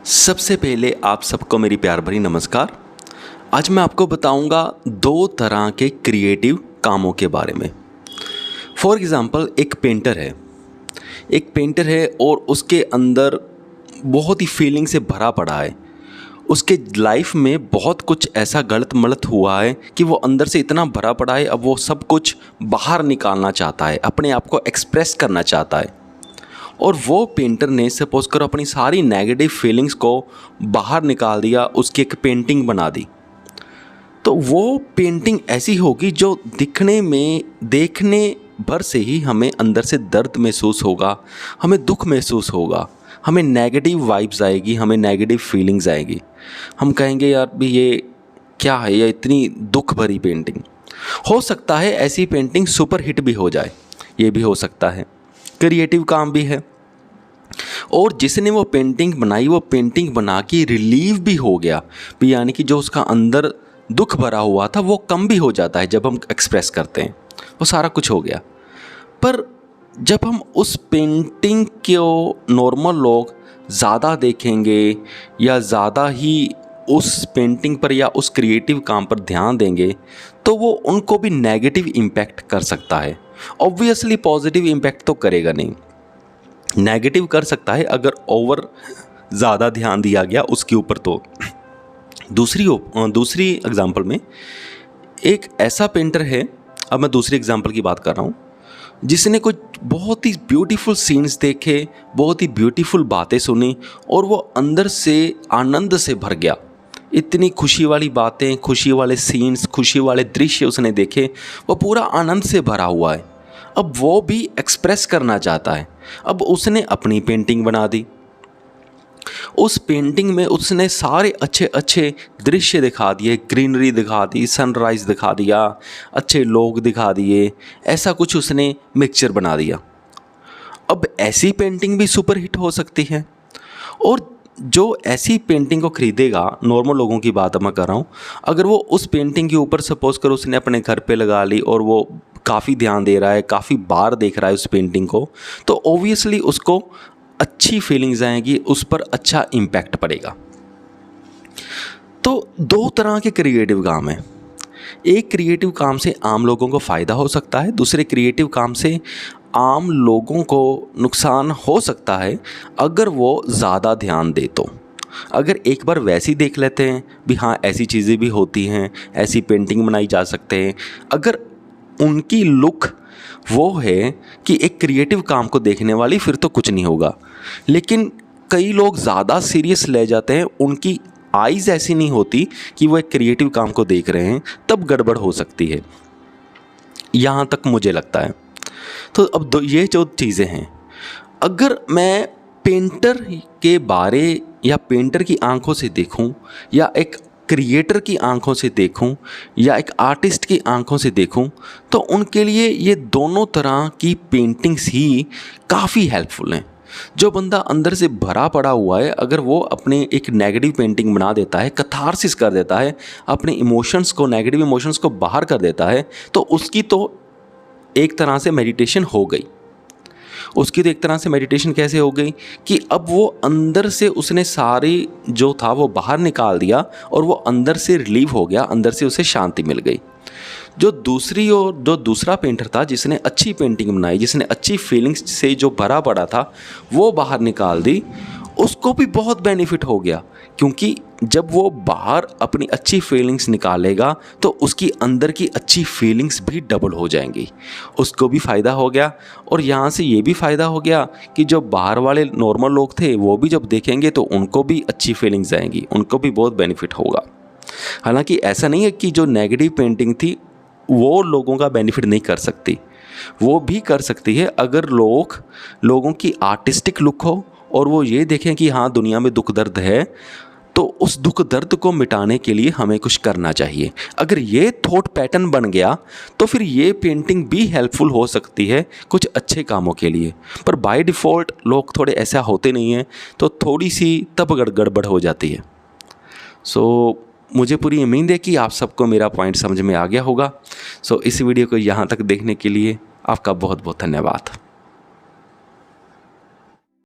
सबसे पहले आप सबको मेरी प्यार भरी नमस्कार। आज मैं आपको बताऊंगा दो तरह के क्रिएटिव कामों के बारे में। फॉर एग्ज़ाम्पल एक पेंटर है और उसके अंदर बहुत ही फीलिंग से भरा पड़ा है। उसके लाइफ में बहुत कुछ ऐसा गलत मलत हुआ है कि वो अंदर से इतना भरा पड़ा है, अब वो सब कुछ बाहर निकालना चाहता है, अपने आप को एक्सप्रेस करना चाहता है। और वो पेंटर ने सपोज करो अपनी सारी नेगेटिव फीलिंग्स को बाहर निकाल दिया, उसकी एक पेंटिंग बना दी। तो वो पेंटिंग ऐसी होगी जो देखने भर से ही हमें अंदर से दर्द महसूस होगा, हमें दुख महसूस होगा, हमें नेगेटिव वाइब्स आएगी, हमें नेगेटिव फीलिंग्स आएगी। हम कहेंगे यार भी ये क्या है, ये इतनी दुख भरी पेंटिंग। हो सकता है ऐसी पेंटिंग सुपर हिट भी हो जाए, ये भी हो सकता है, क्रिएटिव काम भी है। और जिसने वो पेंटिंग बनाई, वो पेंटिंग बना के रिलीव भी हो गया भी, यानी कि जो उसका अंदर दुख भरा हुआ था वो कम भी हो जाता है जब हम एक्सप्रेस करते हैं, वो सारा कुछ हो गया। पर जब हम उस पेंटिंग को नॉर्मल लोग ज़्यादा देखेंगे या ज़्यादा ही उस पेंटिंग पर या उस क्रिएटिव काम पर ध्यान देंगे तो वो उनको भी नेगेटिव इम्पैक्ट कर सकता है। ऑब्वियसली पॉजिटिव इम्पैक्ट तो करेगा नहीं, नेगेटिव कर सकता है अगर ओवर ज़्यादा ध्यान दिया गया उसके ऊपर। तो दूसरी एग्जांपल में एक ऐसा पेंटर है, अब मैं दूसरी एग्जांपल की बात कर रहा हूँ, जिसने कुछ बहुत ही ब्यूटीफुल सीन्स देखे, बहुत ही ब्यूटीफुल बातें सुनी और वो अंदर से आनंद से भर गया। इतनी खुशी वाली बातें, खुशी वाले सीन्स, खुशी वाले दृश्य उसने देखे, वो पूरा आनंद से भरा हुआ है। अब वो भी एक्सप्रेस करना चाहता है। अब उसने अपनी पेंटिंग बना दी। उस पेंटिंग में उसने सारे अच्छे अच्छे दृश्य दिखा दिए, ग्रीनरी दिखा दी, सनराइज़ दिखा दिया, अच्छे लोग दिखा दिए, ऐसा कुछ उसने मिक्सचर बना दिया। अब ऐसी पेंटिंग भी सुपर हिट हो सकती है। और जो ऐसी पेंटिंग को खरीदेगा, नॉर्मल लोगों की बात मैं कर रहा हूँ, अगर वो उस पेंटिंग के ऊपर सपोज करो उसने अपने घर पे लगा ली और वो काफ़ी ध्यान दे रहा है, काफ़ी बार देख रहा है उस पेंटिंग को, तो ओबियसली उसको अच्छी फीलिंग्स आएंगी, उस पर अच्छा इम्पैक्ट पड़ेगा। तो दो तरह के क्रिएटिव काम हैं। एक क्रिएटिव काम से आम लोगों को फ़ायदा हो सकता है, दूसरे क्रिएटिव काम से आम लोगों को नुकसान हो सकता है अगर वो ज़्यादा ध्यान दे। तो अगर एक बार वैसी देख लेते हैं भी हाँ ऐसी चीज़ें भी होती हैं, ऐसी पेंटिंग बनाई जा सकते हैं, अगर उनकी लुक वो है कि एक क्रिएटिव काम को देखने वाली, फिर तो कुछ नहीं होगा। लेकिन कई लोग ज़्यादा सीरियस ले जाते हैं, उनकी आइज़ ऐसी नहीं होती कि वो एक क्रिएटिव काम को देख रहे हैं, तब गड़बड़ हो सकती है, यहाँ तक मुझे लगता है। तो अब ये जो चीज़ें हैं, अगर मैं पेंटर के बारे या पेंटर की आंखों से देखूं या एक क्रिएटर की आंखों से देखूं या एक आर्टिस्ट की आंखों से देखूं, तो उनके लिए ये दोनों तरह की पेंटिंग्स ही काफ़ी हेल्पफुल हैं। जो बंदा अंदर से भरा पड़ा हुआ है, अगर वो अपने एक नेगेटिव पेंटिंग बना देता है, कैथारसिस कर देता है, अपने इमोशंस को, नेगेटिव इमोशंस को बाहर कर देता है, तो उसकी तो एक तरह से मेडिटेशन हो गई। उसकी तो एक तरह से मेडिटेशन कैसे हो गई कि अब वो अंदर से उसने सारी जो था वो बाहर निकाल दिया और वो अंदर से रिलीव हो गया, अंदर से उसे शांति मिल गई। जो दूसरा पेंटर था जिसने अच्छी पेंटिंग बनाई, जिसने अच्छी फीलिंग्स से जो भरा पड़ा था वो बाहर निकाल दी, उसको भी बहुत बेनिफिट हो गया, क्योंकि जब वो बाहर अपनी अच्छी फीलिंग्स निकालेगा तो उसकी अंदर की अच्छी फीलिंग्स भी डबल हो जाएंगी, उसको भी फ़ायदा हो गया। और यहाँ से ये भी फ़ायदा हो गया कि जो बाहर वाले नॉर्मल लोग थे वो भी जब देखेंगे तो उनको भी अच्छी फीलिंग्स आएंगी, उनको भी बहुत बेनिफिट होगा। हालांकि ऐसा नहीं है कि जो नेगेटिव पेंटिंग थी वो लोगों का बेनिफिट नहीं कर सकती, वो भी कर सकती है अगर लोगों की आर्टिस्टिक लुक हो और वो ये देखें कि हाँ दुनिया में दुख दर्द है, तो उस दुख दर्द को मिटाने के लिए हमें कुछ करना चाहिए। अगर ये थॉट पैटर्न बन गया तो फिर ये पेंटिंग भी हेल्पफुल हो सकती है कुछ अच्छे कामों के लिए। पर बाय डिफ़ॉल्ट लोग थोड़े ऐसा होते नहीं हैं, तो थोड़ी सी तब गड़बड़ हो जाती है। मुझे पूरी उम्मीद है कि आप सबको मेरा पॉइंट समझ में आ गया होगा। इस वीडियो को यहाँ तक देखने के लिए आपका बहुत बहुत धन्यवाद।